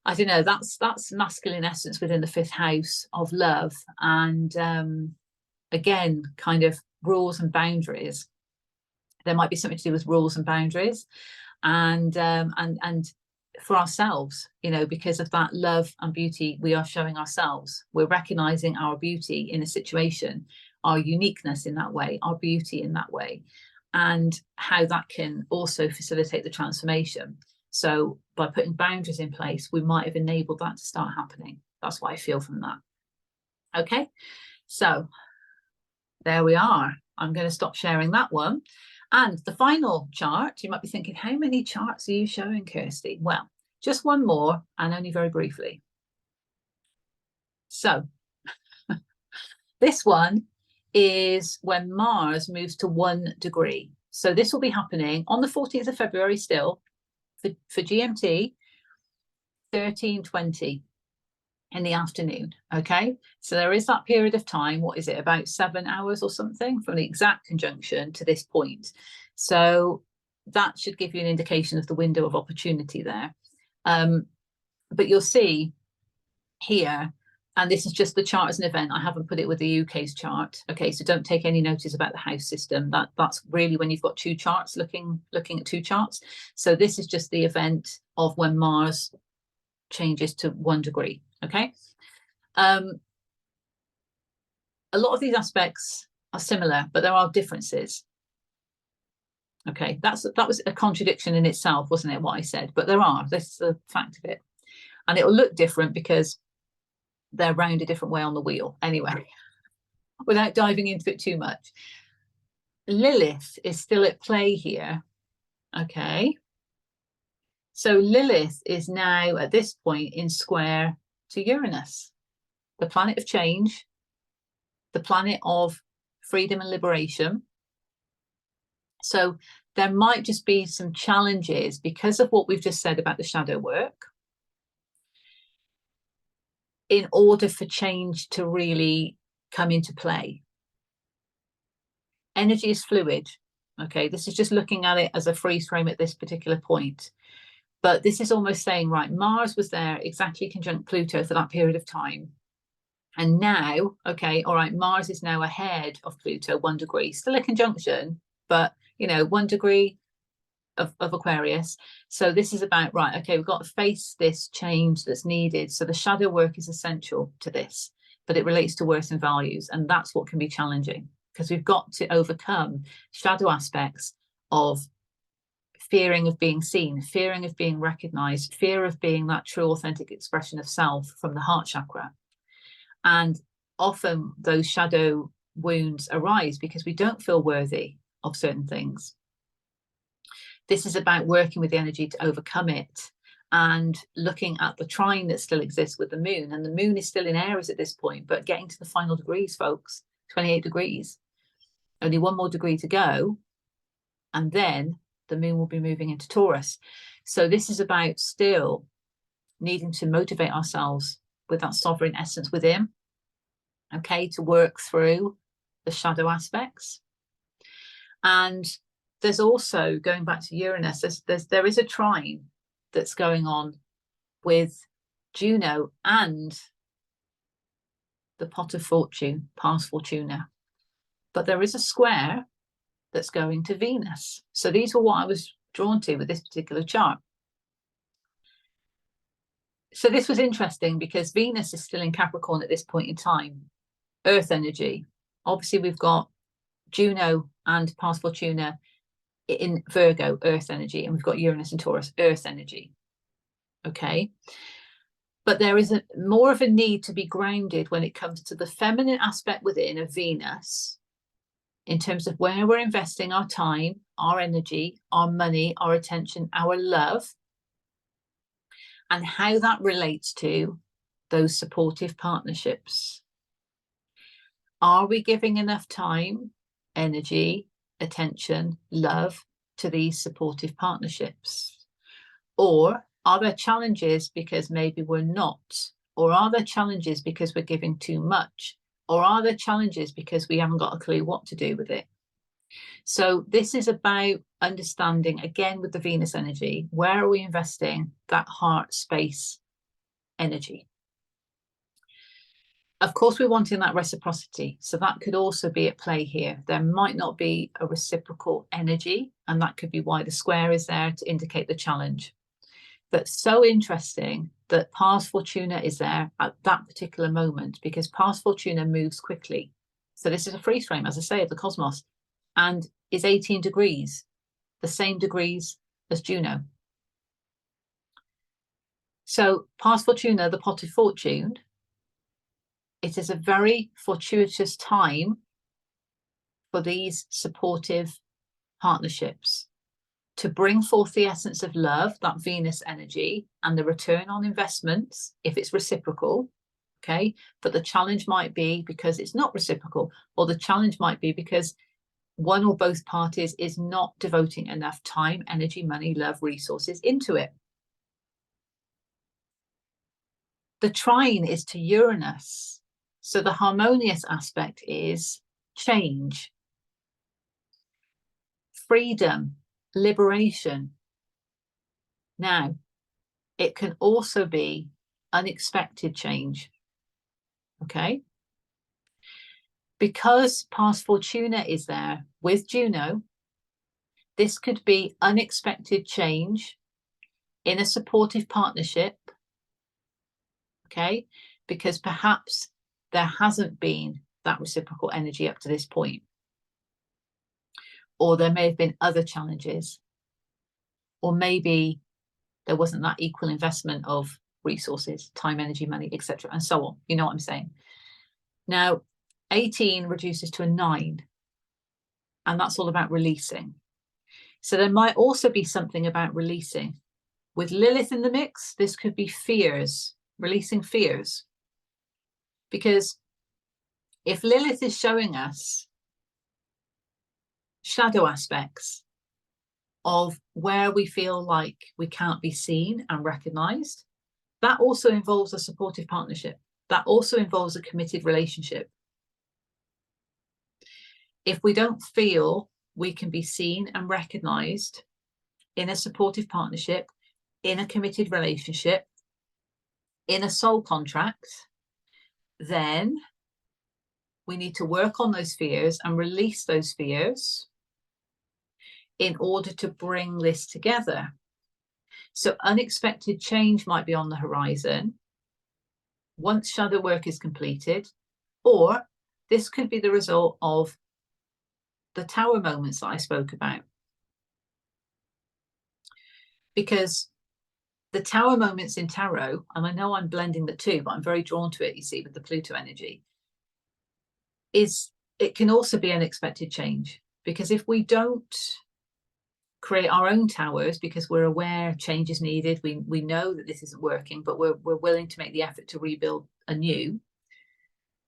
I don't know, that's masculine essence within the 5th house of love. And again, kind of rules and boundaries. There might be something to do with rules and boundaries, and for ourselves, you know, because of that love and beauty, we are showing ourselves. We're recognizing our beauty in a situation, our uniqueness in that way, our beauty in that way, and how that can also facilitate the transformation. So by putting boundaries in place, we might have enabled that to start happening. That's what I feel from that. Okay, so there we are. I'm going to stop sharing that one. And the final chart, you might be thinking, how many charts are you showing, Kirsty? Well, just one more, and only very briefly. So this one is when Mars moves to 1 degree. So this will be happening on the 14th of February still, for GMT, 13:20 in the afternoon. Okay, so there is that period of time. What is it, about 7 hours or something from the exact conjunction to this point? So that should give you an indication of the window of opportunity there. But you'll see here, and this is just the chart as an event, I haven't put it with the UK's chart. Okay, so don't take any notice about the house system. That's really when you've got 2 charts, looking at 2 charts. So this is just the event of when Mars changes to 1 degree. Okay, a lot of these aspects are similar, but there are differences. Okay, that was a contradiction in itself, wasn't it, what I said? But there are, this is the fact of it. And it will look different because they're round a different way on the wheel. Anyway, without diving into it too much, Lilith is still at play here. Okay, so Lilith is now at this point in square to Uranus, the planet of change, the planet of freedom and liberation. So there might just be some challenges because of what we've just said about the shadow work, in order for change to really come into play. Energy is fluid. Okay, this is just looking at it as a freeze frame at this particular point. But this is almost saying, right, Mars was there exactly conjunct Pluto for that period of time. And now, okay, all right, Mars is now ahead of Pluto 1 degree, still a conjunction, but, you know, 1 degree of Aquarius. So this is about, right, okay, we've got to face this change that's needed. So the shadow work is essential to this, but it relates to worth and values. And that's what can be challenging, because we've got to overcome shadow aspects of fearing of being seen, fearing of being recognized, fear of being that true authentic expression of self from the heart chakra. And often those shadow wounds arise because we don't feel worthy of certain things. This is about working with the energy to overcome it and looking at the trine that still exists with the moon. And the moon is still in Aries at this point, but getting to the final degrees, folks, 28 degrees. Only one more degree to go. And then the moon will be moving into Taurus. So this is about still needing to motivate ourselves with that sovereign essence within, okay, to work through the shadow aspects. And there's also, going back to Uranus, there is a trine that's going on with Juno and the pot of fortune, pars fortuna. But there is a square that's going to Venus. So these were what I was drawn to with this particular chart. So this was interesting because Venus is still in Capricorn at this point in time. Earth energy. Obviously, we've got Juno and pars fortuna in Virgo, earth energy, and we've got Uranus and Taurus, earth energy. Okay. But there is more of a need to be grounded when it comes to the feminine aspect within of Venus, in terms of where we're investing our time, our energy, our money, our attention, our love, and how that relates to those supportive partnerships. Are we giving enough time, energy, attention, love to these supportive partnerships? Or are there challenges because maybe we're not? Or are there challenges because we're giving too much? Or are there challenges because we haven't got a clue what to do with it? So this is about understanding, again, with the Venus energy, where are we investing that heart space energy? Of course, we're wanting that reciprocity. So that could also be at play here. There might not be a reciprocal energy, and that could be why the square is there to indicate the challenge. But so interesting that pars fortuna is there at that particular moment, because pars fortuna moves quickly. So this is a freeze frame, as I say, of the cosmos, and is 18 degrees, the same degrees as Juno. So pars fortuna, the pot of fortune, it is a very fortuitous time for these supportive partnerships to bring forth the essence of love, that Venus energy, and the return on investments, if it's reciprocal, okay? But the challenge might be because it's not reciprocal, or the challenge might be because one or both parties is not devoting enough time, energy, money, love, resources into it. The trine is to Uranus. So the harmonious aspect is change, freedom, liberation. Now, it can also be unexpected change, okay? Because pars fortuna is there with Juno, this could be unexpected change in a supportive partnership, okay? Because perhaps there hasn't been that reciprocal energy up to this point. Or there may have been other challenges. Or maybe there wasn't that equal investment of resources, time, energy, money, etc., and so on. You know what I'm saying? Now, 18 reduces to a 9. And that's all about releasing. So there might also be something about releasing. With Lilith in the mix, this could be fears, releasing fears. Because if Lilith is showing us shadow aspects of where we feel like we can't be seen and recognized, that also involves a supportive partnership. That also involves a committed relationship. If we don't feel we can be seen and recognized in a supportive partnership, in a committed relationship, in a soul contract, then we need to work on those fears and release those fears in order to bring this together. So unexpected change might be on the horizon once shadow work is completed, or this could be the result of the tower moments that I spoke about. Because the tower moments in tarot, and I know I'm blending the two, but I'm very drawn to it, you see, with the Pluto energy, it can also be unexpected change. Because if we don't create our own towers because we're aware change is needed. We know that this isn't working, but we're willing to make the effort to rebuild anew.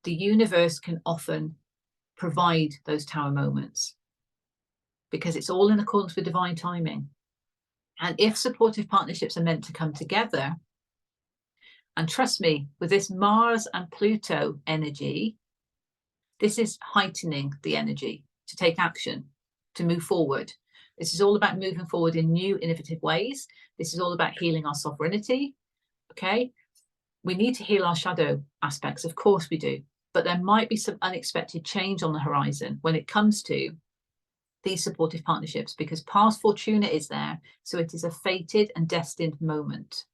The universe can often provide those tower moments because it's all in accordance with divine timing. And if supportive partnerships are meant to come together, and trust me, with this Mars and Pluto energy, this is heightening the energy to take action, to move forward. This is all about moving forward in new, innovative ways. This is all about healing our sovereignty, okay? We need to heal our shadow aspects, of course we do, but there might be some unexpected change on the horizon when it comes to these supportive partnerships, because past Fortuna is there, so it is a fated and destined moment,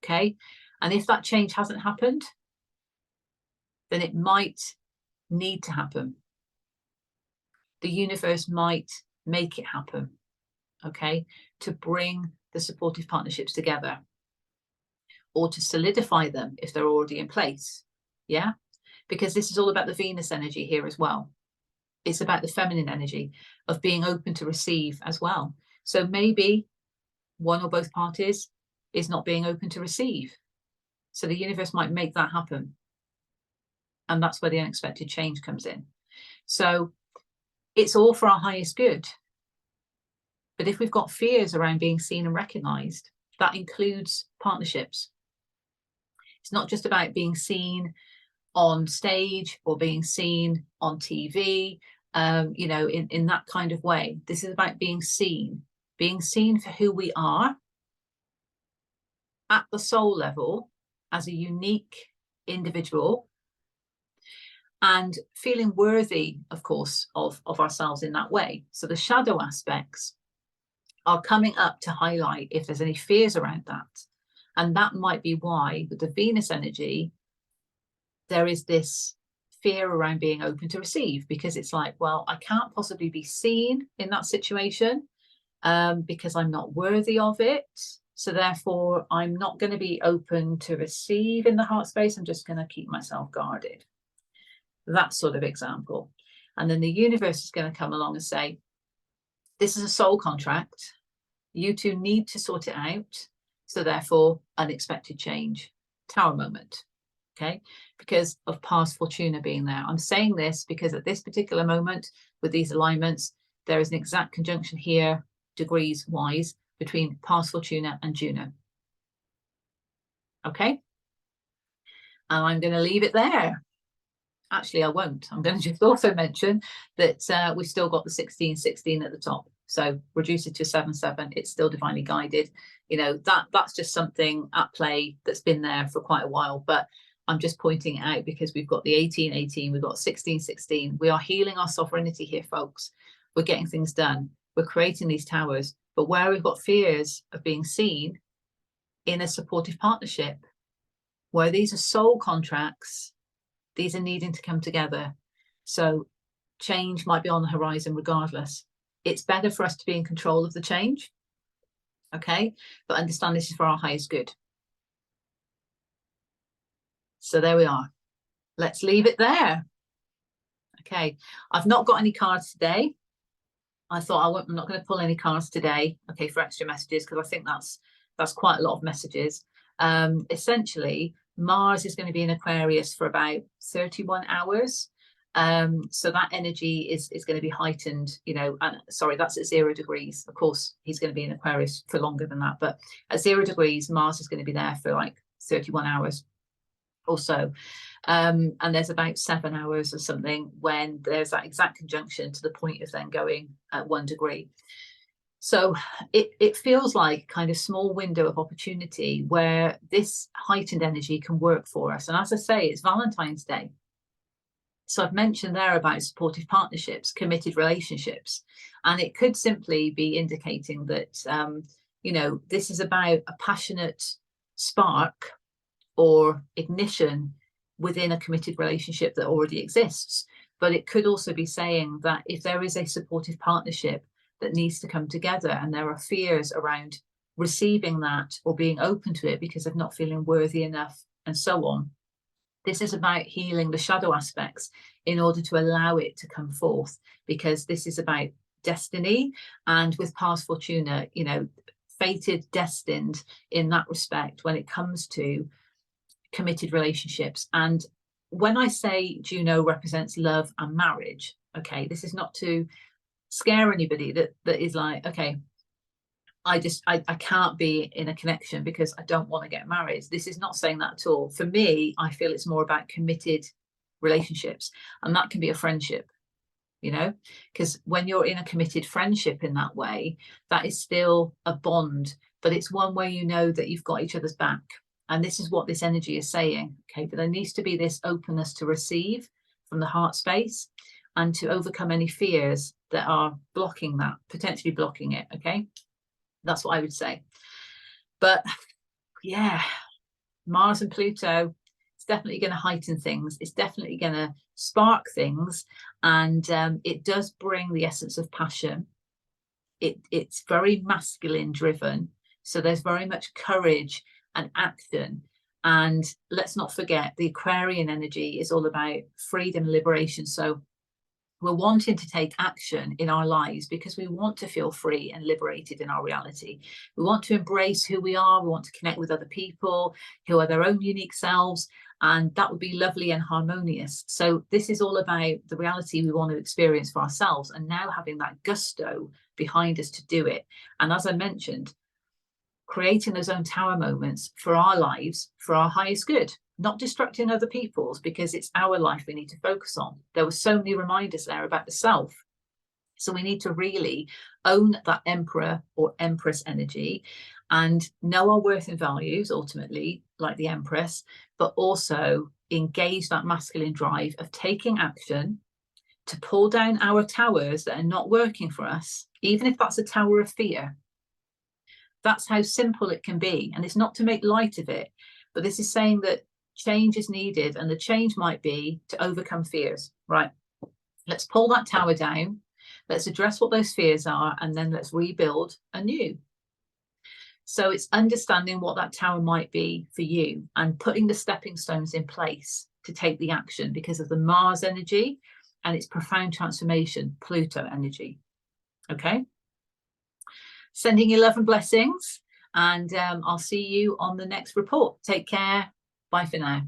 okay? And if that change hasn't happened, then it might need to happen. The universe might make it happen, okay, to bring the supportive partnerships together or to solidify them if they're already in place, yeah? Because this is all about the Venus energy here as well. It's about the feminine energy of being open to receive as well. So maybe one or both parties is not being open to receive. So the universe might make that happen. And that's where the unexpected change comes in. So it's all for our highest good. But if we've got fears around being seen and recognized, that includes partnerships. It's not just about being seen on stage or being seen on TV, you know, in that kind of way. This is about being seen for who we are at the soul level as a unique individual, and feeling worthy, of course, of ourselves in that way. So the shadow aspects are coming up to highlight if there's any fears around that. And that might be why with the Venus energy, there is this fear around being open to receive, because it's like, well, I can't possibly be seen in that situation because I'm not worthy of it. So therefore, I'm not going to be open to receive in the heart space. I'm just going to keep myself guarded. That sort of example. And then the universe is going to come along and say, this is a soul contract. You two need to sort it out. So therefore, unexpected change, tower moment, okay? Because of past Fortuna being there. I'm saying this because at this particular moment with these alignments, there is an exact conjunction here, degrees wise, between past Fortuna and Juno. Okay? And I'm going to leave it there. Actually, I won't. I'm going to just also mention that we've still got the 16-16 at the top. So reduce it to 7-7. It's still divinely guided. You know, that's just something at play that's been there for quite a while. But I'm just pointing it out because we've got the 18-18, we've got 16-16. We are healing our sovereignty here, folks. We're getting things done. We're creating these towers. But where we've got fears of being seen in a supportive partnership, where these are soul contracts, these are needing to come together. So change might be on the horizon regardless. It's better for us to be in control of the change, okay? But understand this is for our highest good. So there we are. Let's leave it there. Okay, I've not got any cards today. I thought I'm not going to pull any cards today, okay, for extra messages, because I think that's quite a lot of messages. Essentially, Mars is going to be in Aquarius for about 31 hours. So that energy is going to be heightened, you know, and sorry, that's at 0 degrees. Of course, he's going to be in Aquarius for longer than that, but at 0 degrees, Mars is going to be there for like 31 hours or so. And there's about 7 hours or something when there's that exact conjunction to the point of then going at 1 degree. So it feels like kind of small window of opportunity where this heightened energy can work for us. And as I say, it's Valentine's Day. So I've mentioned there about supportive partnerships, committed relationships, and it could simply be indicating that, you know, this is about a passionate spark or ignition within a committed relationship that already exists. But it could also be saying that if there is a supportive partnership that needs to come together and there are fears around receiving that or being open to it because of not feeling worthy enough and so on, this is about healing the shadow aspects in order to allow it to come forth, because this is about destiny, and with pars fortuna, you know, fated, destined in that respect when it comes to committed relationships. And when I say Juno represents love and marriage, okay, this is not to scare anybody that is like, okay, I can't be in a connection because I don't want to get married. This is not saying that at all. For me, I feel it's more about committed relationships, and that can be a friendship, you know, because when you're in a committed friendship in that way, that is still a bond, but it's one where you know that you've got each other's back. And this is what this energy is saying, okay, but there needs to be this openness to receive from the heart space and to overcome any fears that are blocking that, potentially blocking it, okay? That's what I would say. But yeah, Mars and Pluto, it's definitely going to heighten things. It's definitely going to spark things. And it does bring the essence of passion. It's very masculine driven. So there's very much courage and action. And let's not forget, the Aquarian energy is all about freedom and liberation. So we're wanting to take action in our lives because we want to feel free and liberated in our reality. We want to embrace who we are. We want to connect with other people who are their own unique selves. And that would be lovely and harmonious. So this is all about the reality we want to experience for ourselves, and now having that gusto behind us to do it. And as I mentioned, creating those own tower moments for our lives, for our highest good. Not destructing other people's, because it's our life we need to focus on. There were so many reminders there about the self. So we need to really own that emperor or empress energy and know our worth and values, ultimately, like the empress, but also engage that masculine drive of taking action to pull down our towers that are not working for us, even if that's a tower of fear. That's how simple it can be. And it's not to make light of it, but this is saying that change is needed, and the change might be to overcome fears, right? Let's pull that tower down. Let's address what those fears are, and then let's rebuild anew. So it's understanding what that tower might be for you and putting the stepping stones in place to take the action because of the Mars energy and its profound transformation, Pluto energy. Okay. Sending you love and blessings, and I'll see you on the next report. Take care. Bye for now.